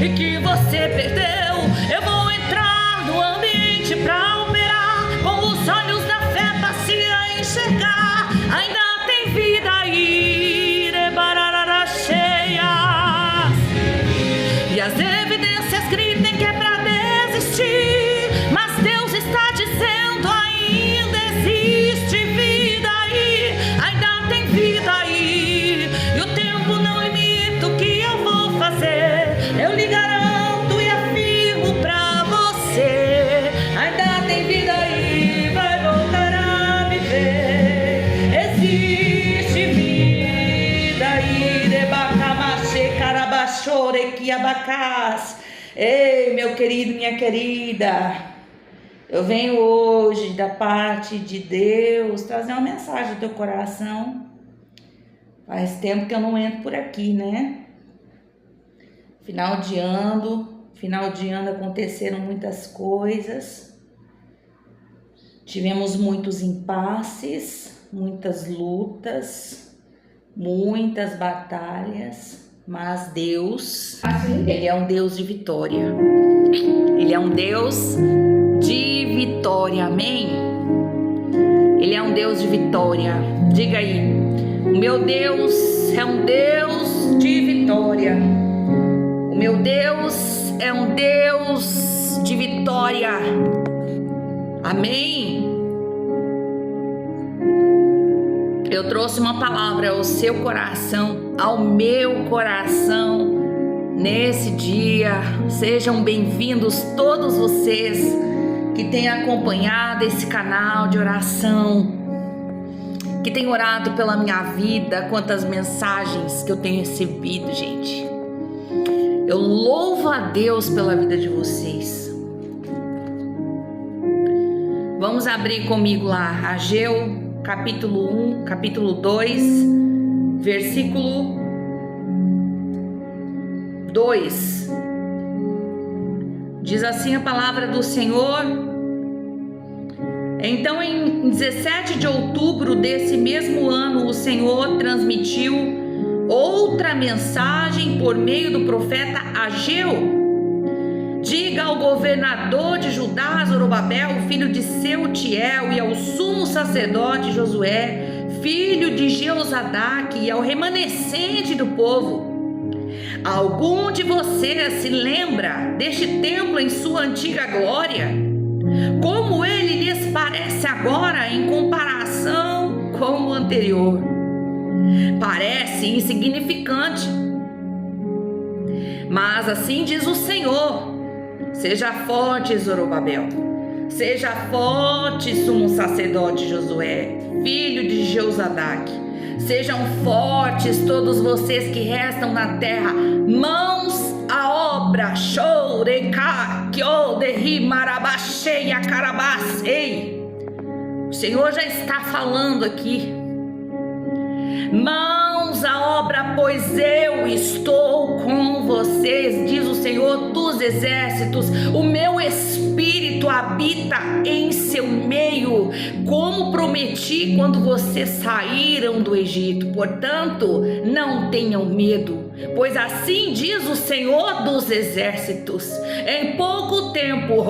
e que você perdeu. Eu vou entrar no ambiente pra operar, com os olhos da fé passeia enxergar. Ainda tem vida aí, rebararara cheia, e as evidências gritem que é pra desistir, mas Deus está dizendo ainda existe vida aí, ainda tem vida aí, e o tempo não imita o que eu vou fazer. Eu lhe garanto e afirmo pra você, ainda tem vida aí, vai voltar a viver. Existe vida aí, debacamache, carabachore, que abacás. Ei, meu querido, minha querida, eu venho hoje da parte de Deus trazer uma mensagem do teu coração. Faz tempo que eu não entro por aqui, né? Final de ano aconteceram muitas coisas. Tivemos muitos impasses, muitas lutas, muitas batalhas, mas Deus, Ele é um Deus de vitória. Ele é um Deus de vitória, amém? Ele é um Deus de vitória. Diga aí, o meu Deus é um Deus de vitória. O meu Deus é um Deus de vitória. Amém? Eu trouxe uma palavra ao seu coração, ao meu coração, nesse dia. Sejam bem-vindos todos vocês que têm acompanhado esse canal de oração, que têm orado pela minha vida. Quantas mensagens que eu tenho recebido, gente. Eu louvo a Deus pela vida de vocês. Vamos abrir comigo lá, Ageu, capítulo 1, capítulo 2, versículo 2. Diz assim a palavra do Senhor: então em 17 de outubro desse mesmo ano, o Senhor transmitiu outra mensagem por meio do profeta Ageu. Diga ao governador de Judá, Zorobabel, filho de Seutiel, e ao sumo sacerdote Josué, filho de Jeozadaque, e ao remanescente do povo: algum de vocês se lembra deste templo em sua antiga glória? Como ele lhes parece agora em comparação com o anterior? Parece insignificante. Mas assim diz o Senhor: seja forte, Zorobabel, seja forte, sumo sacerdote Josué, filho de Jeozadaque. Sejam fortes todos vocês que restam na terra, mãos à obra. Choureca, kiodehi, marabacheia, carabacei. O Senhor já está falando aqui. Mãos à obra, pois eu estou com vocês, diz o Senhor dos exércitos. O meu espírito habita em seu meio, como prometi quando vocês saíram do Egito. Portanto, não tenham medo, pois assim diz o Senhor dos exércitos: em pouco tempo,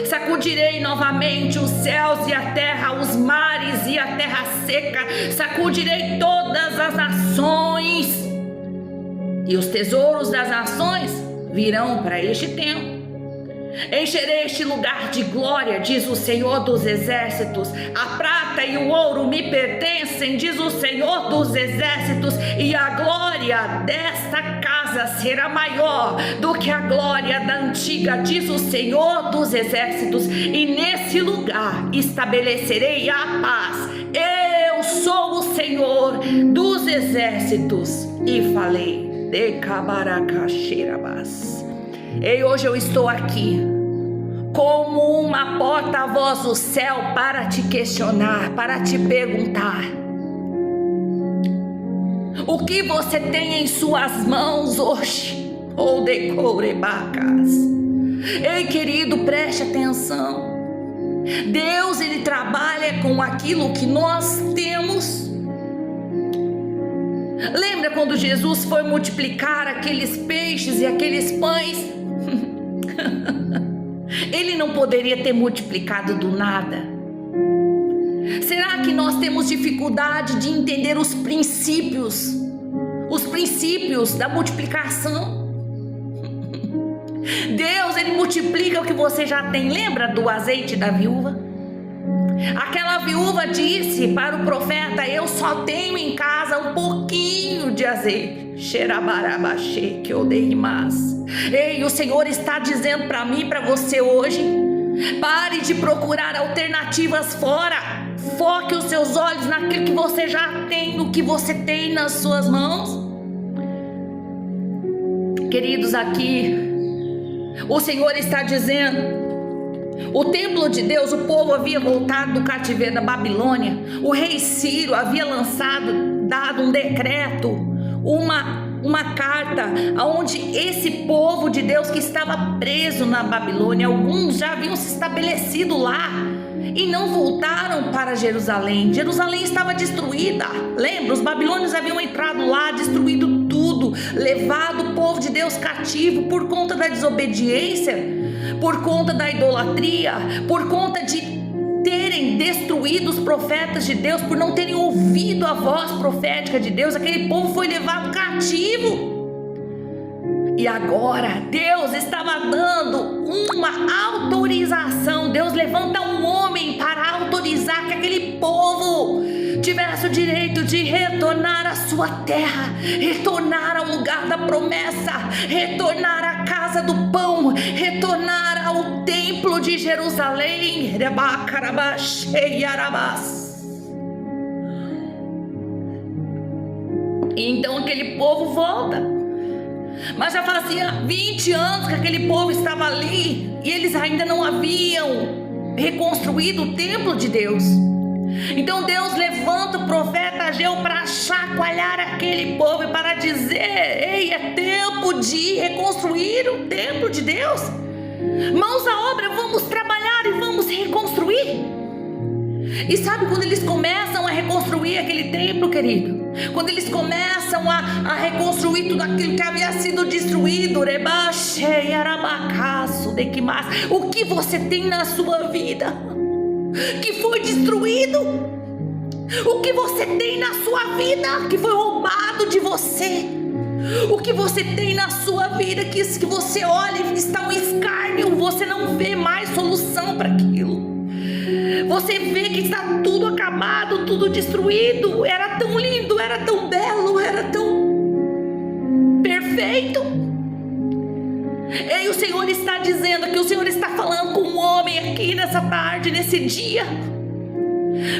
sacudirei novamente os céus e a terra, os mares e a terra seca. Sacudirei todas as nações, e os tesouros das nações virão para este templo. Encherei este lugar de glória, diz o Senhor dos exércitos. A prata e o ouro me pertencem, diz o Senhor dos exércitos, e a glória desta casa será maior do que a glória da antiga, diz o Senhor dos exércitos. E nesse lugar estabelecerei a paz. Eu sou o Senhor dos exércitos. E falei: de cabaracaxerabás. Ei, hoje eu estou aqui como uma porta-voz do céu para te questionar, para te perguntar: o que você tem em suas mãos hoje? Ou decorebacas. Ei, querido, preste atenção. Deus, Ele trabalha com aquilo que nós temos. Lembra quando Jesus foi multiplicar aqueles peixes e aqueles pães? Ele não poderia ter multiplicado do nada. Será que nós temos dificuldade de entender os princípios da multiplicação? Deus, Ele multiplica o que você já tem. Lembra do azeite da viúva? Aquela viúva disse para o profeta: eu só tenho em casa um pouquinho de azeite. Que eu dei mais. Ei, o Senhor está dizendo para mim e para você hoje: pare de procurar alternativas fora. Foque os seus olhos naquilo que você já tem, no que você tem nas suas mãos. Queridos, aqui o Senhor está dizendo: o templo de Deus, o povo havia voltado do cativeiro da Babilônia. O rei Ciro havia dado um decreto, uma carta, onde esse povo de Deus que estava preso na Babilônia, alguns já haviam se estabelecido lá e não voltaram para Jerusalém. Jerusalém estava destruída. Lembra? Os babilônios haviam entrado lá, destruído tudo, levado o povo de Deus cativo por conta da desobediência, por conta da idolatria, por conta de terem destruído os profetas de Deus, por não terem ouvido a voz profética de Deus. Aquele povo foi levado cativo. E agora Deus estava dando uma autorização. Deus levanta um homem para autorizar que aquele povo tivesse o direito de retornar à sua terra, retornar ao lugar da promessa, retornar à casa do pão, retornar ao templo de Jerusalém. E então aquele povo volta. Mas já fazia 20 anos que aquele povo estava ali e eles ainda não haviam reconstruído o templo de Deus. Então Deus levanta o profeta Ageu para chacoalhar aquele povo e para dizer: ei, é tempo de reconstruir o templo de Deus. Mãos à obra, vamos trabalhar e vamos reconstruir. E sabe quando eles começam a reconstruir aquele templo, querido? Quando eles começam a reconstruir tudo aquilo que havia sido destruído, o que você tem na sua vida que foi destruído? O que você tem na sua vida que foi roubado de você? O que você tem na sua vida que você olha e está um escárnio, você não vê mais solução para aquilo. Você vê que está tudo acabado, tudo destruído. Era tão lindo, era tão belo, era tão perfeito. E o Senhor está dizendo aqui, o Senhor está falando com um homem aqui nessa tarde, nesse dia.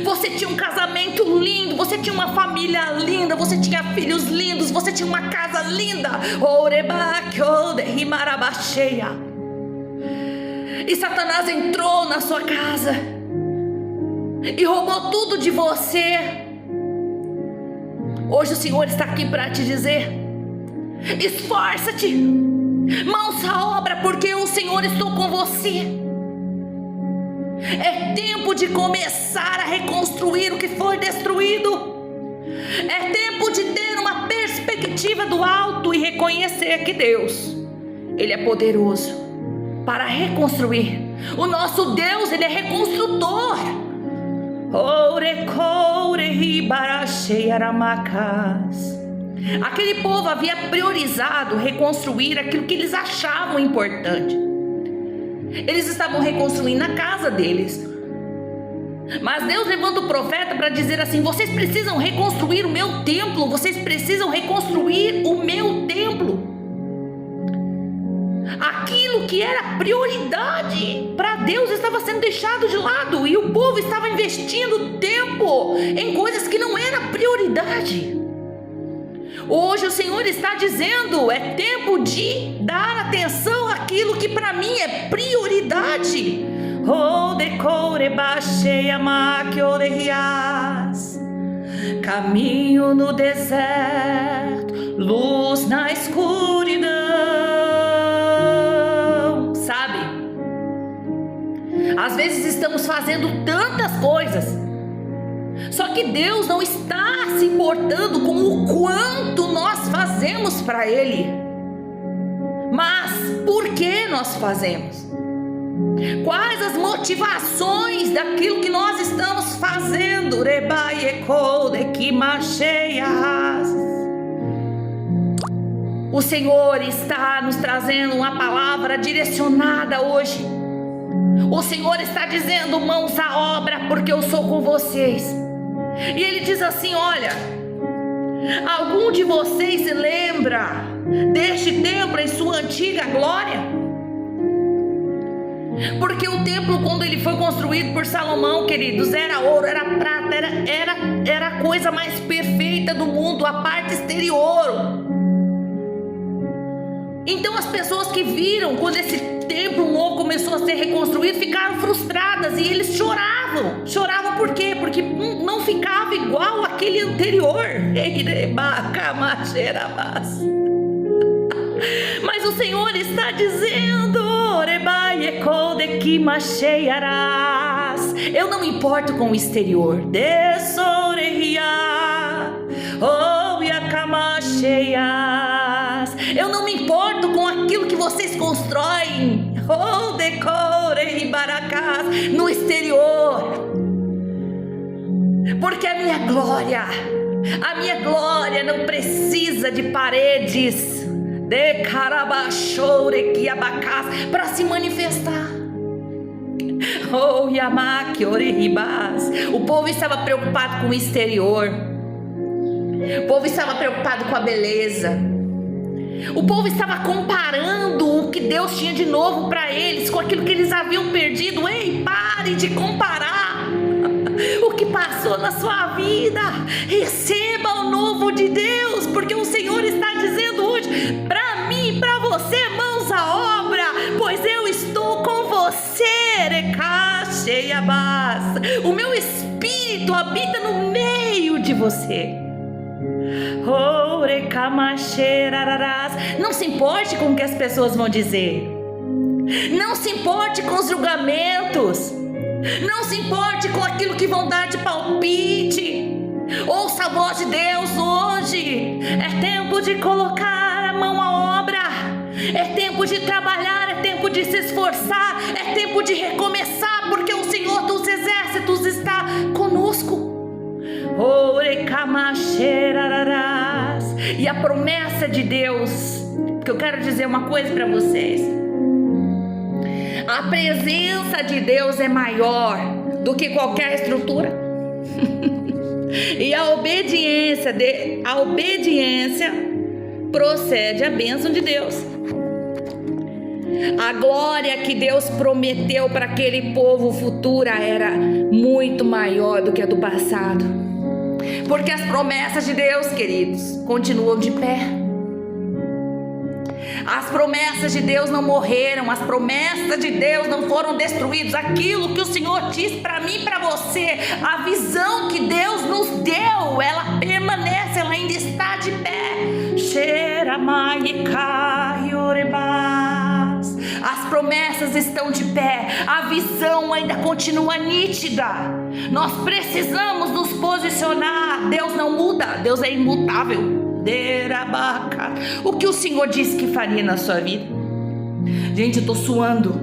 Você tinha um casamento lindo, você tinha uma família linda, você tinha filhos lindos, você tinha uma casa linda. E Satanás entrou na sua casa e roubou tudo de você. Hoje o Senhor está aqui para te dizer: esforça-te, mãos à obra, porque eu, o Senhor, estou com você. É tempo de começar a reconstruir o que foi destruído. É tempo de ter uma perspectiva do alto e reconhecer que Deus, Ele é poderoso para reconstruir. O nosso Deus, Ele é reconstrutor. Aquele povo havia priorizado reconstruir aquilo que eles achavam importante. Eles estavam reconstruindo a casa deles. Mas Deus levanta o profeta para dizer assim: vocês precisam reconstruir o meu templo. Vocês precisam reconstruir o meu templo. Aquilo que era prioridade para Deus estava sendo deixado de lado, e o povo estava investindo tempo em coisas que não era prioridade. Hoje o Senhor está dizendo: é tempo de dar atenção àquilo que para mim é prioridade. Caminho no deserto, luz na escuridão. Sabe? Às vezes estamos fazendo tantas coisas, Só que Deus não está se importando com o quanto nós fazemos para Ele, mas por que nós fazemos? Quais as motivações daquilo que nós estamos fazendo? O Senhor está nos trazendo uma palavra direcionada hoje. O Senhor está dizendo: mãos à obra, porque eu sou com vocês. E Ele diz assim: olha, algum de vocês se lembra deste templo em sua antiga glória? Porque o templo, quando ele foi construído por Salomão, queridos, era ouro, era prata, era a coisa mais perfeita do mundo, a parte exterior. Então as pessoas que viram quando esse templo novo começou a ser reconstruído ficaram frustradas e eles choravam. Choravam por quê? Porque não ficava igual aquele anterior. Mas o Senhor está dizendo: eu não me importo com o exterior. Eu não me importo com aquilo que vocês constroem no exterior, porque a minha glória não precisa de paredes para se manifestar. O povo estava preocupado com o exterior, o povo estava preocupado com a beleza, o povo estava comparando o que Deus tinha de novo para eles com aquilo que eles haviam perdido. Ei, pare de comparar o que passou na sua vida. Receba o novo de Deus, porque o Senhor está dizendo hoje para mim e para você: mãos à obra, pois eu estou com você. O meu espírito habita no meio de você. Não se importe com o que as pessoas vão dizer. Não se importe com os julgamentos. Não se importe com aquilo que vão dar de palpite. Ouça a voz de Deus hoje. É tempo de colocar a mão à obra. É tempo de trabalhar, é tempo de se esforçar, é tempo de recomeçar, porque o Senhor dos Exércitos está conosco. E a promessa de Deus, porque eu quero dizer uma coisa para vocês: a presença de Deus é maior do que qualquer estrutura. E a obediência procede a bênção de Deus. A glória que Deus prometeu para aquele povo futura era muito maior do que a do passado, porque as promessas de Deus, queridos, continuam de pé. As promessas de Deus não morreram, as promessas de Deus não foram destruídas. Aquilo que o Senhor disse para mim e para você, a visão que Deus nos deu, ela permanece, ela ainda está de pé. As promessas estão de pé, a visão ainda continua nítida. Nós precisamos nos posicionar. Deus não muda, Deus é imutável. O que o Senhor disse que faria na sua vida? Gente, eu tô suando.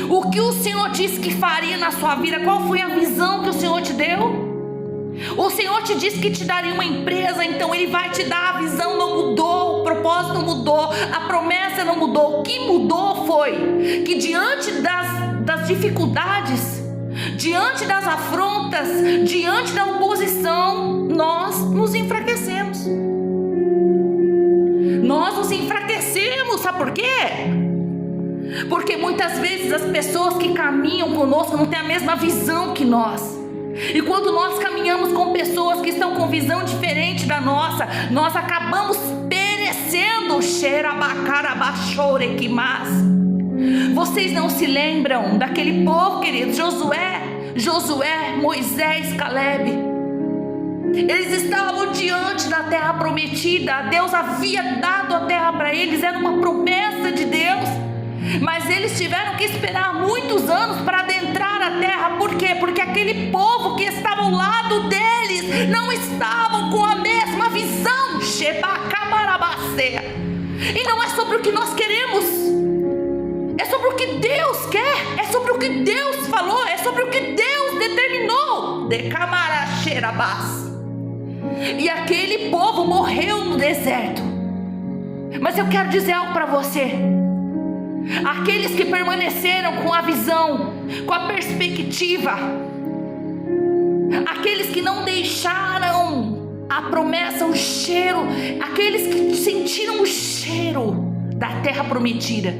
O que o Senhor disse que faria na sua vida? Qual foi a visão que o Senhor te deu? O Senhor te disse que te daria uma empresa, então Ele vai te dar. A visão não mudou, o propósito não mudou, a promessa não mudou. O que mudou foi que diante das dificuldades, diante das afrontas, diante da oposição, nós nos enfraquecemos. Nós nos enfraquecemos, sabe por quê? Porque muitas vezes as pessoas que caminham conosco não têm a mesma visão que nós. E quando nós caminhamos com pessoas que estão com visão diferente da nossa, nós acabamos perecendo. Vocês não se lembram daquele povo, queridos? Josué, Moisés, Caleb. Eles estavam diante da terra prometida. Deus havia dado a terra para eles, era uma promessa de Deus. Mas eles tiveram que esperar muitos anos para adentrar a terra. Por quê? Porque aquele povo que estava ao lado deles não estavam com a mesma visão. E não é sobre o que nós queremos, é sobre o que Deus quer, é sobre o que Deus falou, é sobre o que Deus determinou. E aquele povo morreu no deserto. Mas eu quero dizer algo para você: aqueles que permaneceram com a visão, com a perspectiva, aqueles que não deixaram a promessa, o cheiro, aqueles que sentiram o cheiro da terra prometida,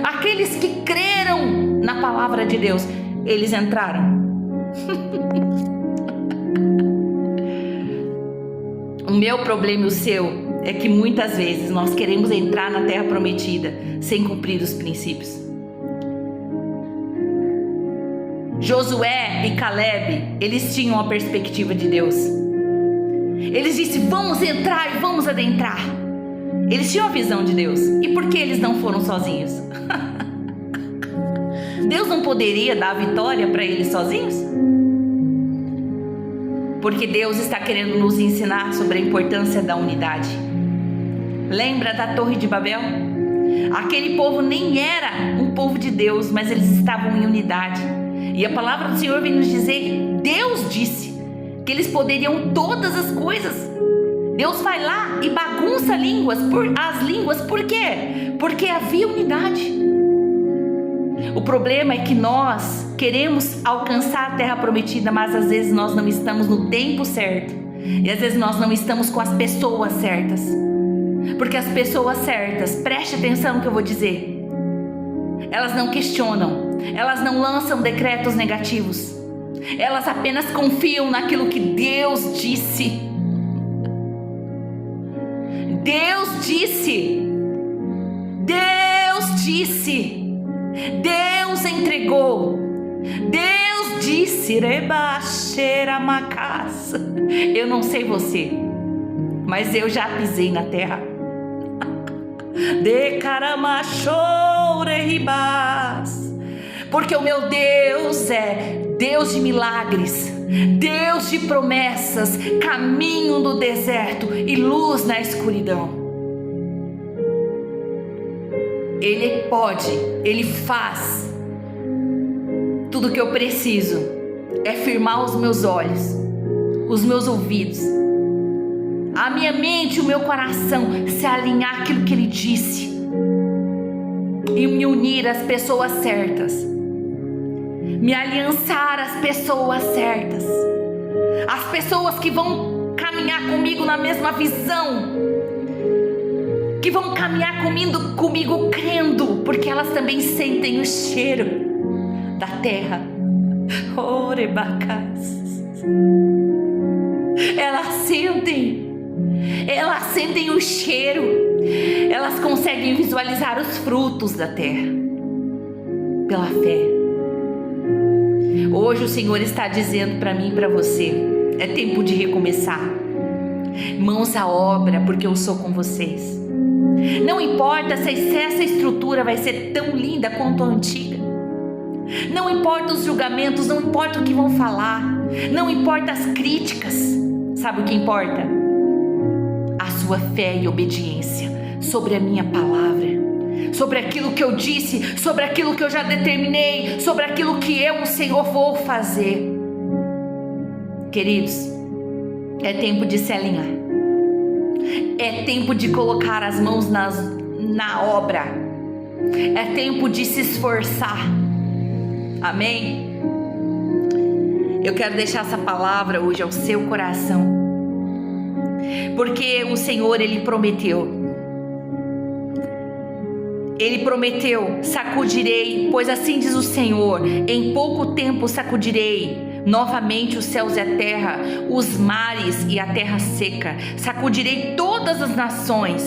aqueles que creram na palavra de Deus, eles entraram. O meu problema e o seu é que muitas vezes nós queremos entrar na terra prometida sem cumprir os princípios. Josué e Caleb, eles tinham a perspectiva de Deus. Eles disseram: vamos entrar e vamos adentrar. Eles tinham a visão de Deus. E por que eles não foram sozinhos? Deus não poderia dar a vitória para eles sozinhos? Porque Deus está querendo nos ensinar sobre a importância da unidade. Lembra da Torre de Babel? Aquele povo nem era um povo de Deus, mas eles estavam em unidade. E a palavra do Senhor vem nos dizer: Deus disse que eles poderiam todas as coisas. Deus vai lá e bagunça as línguas. Por quê? Porque havia unidade. O problema é que nós queremos alcançar a terra prometida, mas às vezes nós não estamos no tempo certo. E às vezes nós não estamos com as pessoas certas. Porque as pessoas certas, preste atenção no que eu vou dizer, elas não questionam, elas não lançam decretos negativos, elas apenas confiam naquilo que Deus disse. Deus disse, Deus disse, Deus entregou, Deus disse. Eu não sei você, mas eu já pisei na terra. Porque o meu Deus é Deus de milagres, Deus de promessas, caminho no deserto e luz na escuridão. Ele pode, Ele faz. Tudo que eu preciso é firmar os meus olhos, os meus ouvidos, a minha mente, o meu coração, se alinhar àquilo que Ele disse e me unir às pessoas certas, me aliançar às pessoas certas, as pessoas que vão caminhar comigo na mesma visão, que vão caminhar comigo crendo, porque elas também sentem o cheiro da terra. Elas sentem o cheiro, elas conseguem visualizar os frutos da terra pela fé. Hoje o Senhor está dizendo para mim e para você: é tempo de recomeçar. Mãos à obra, porque eu sou com vocês. Não importa se essa estrutura vai ser tão linda quanto a antiga, não importa os julgamentos, não importa o que vão falar, não importa as críticas. Sabe o que importa? A sua fé e obediência sobre a minha palavra, sobre aquilo que eu disse, sobre aquilo que eu já determinei, sobre aquilo que eu, o Senhor, vou fazer. Queridos, é tempo de se alinhar, é tempo de colocar as mãos na obra, é tempo de se esforçar. Amém? Eu quero deixar essa palavra hoje ao seu coração, porque o Senhor, Ele prometeu, sacudirei, pois assim diz o Senhor, em pouco tempo sacudirei novamente os céus e a terra, os mares e a terra seca, sacudirei todas as nações,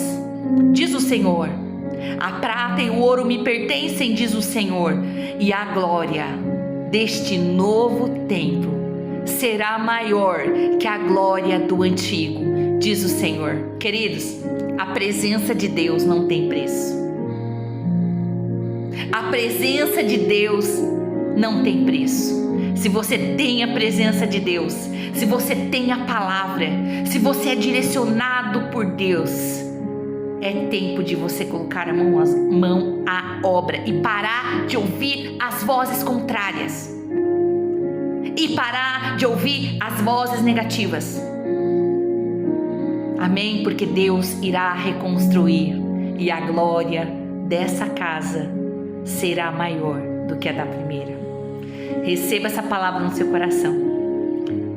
diz o Senhor. A prata e o ouro me pertencem, diz o Senhor, e a glória deste novo templo será maior que a glória do antigo, diz o Senhor. Queridos, a presença de Deus não tem preço. A presença de Deus não tem preço. Se você tem a presença de Deus, se você tem a palavra, se você é direcionado por Deus, é tempo de você colocar a mão à obra e parar de ouvir as vozes contrárias e parar de ouvir as vozes negativas. Amém? Porque Deus irá reconstruir e a glória dessa casa será maior do que a da primeira. Receba essa palavra no seu coração.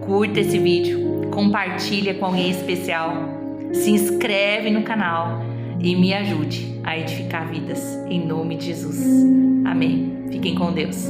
Curta esse vídeo, compartilha com alguém especial, se inscreve no canal e me ajude a edificar vidas em nome de Jesus. Amém. Fiquem com Deus.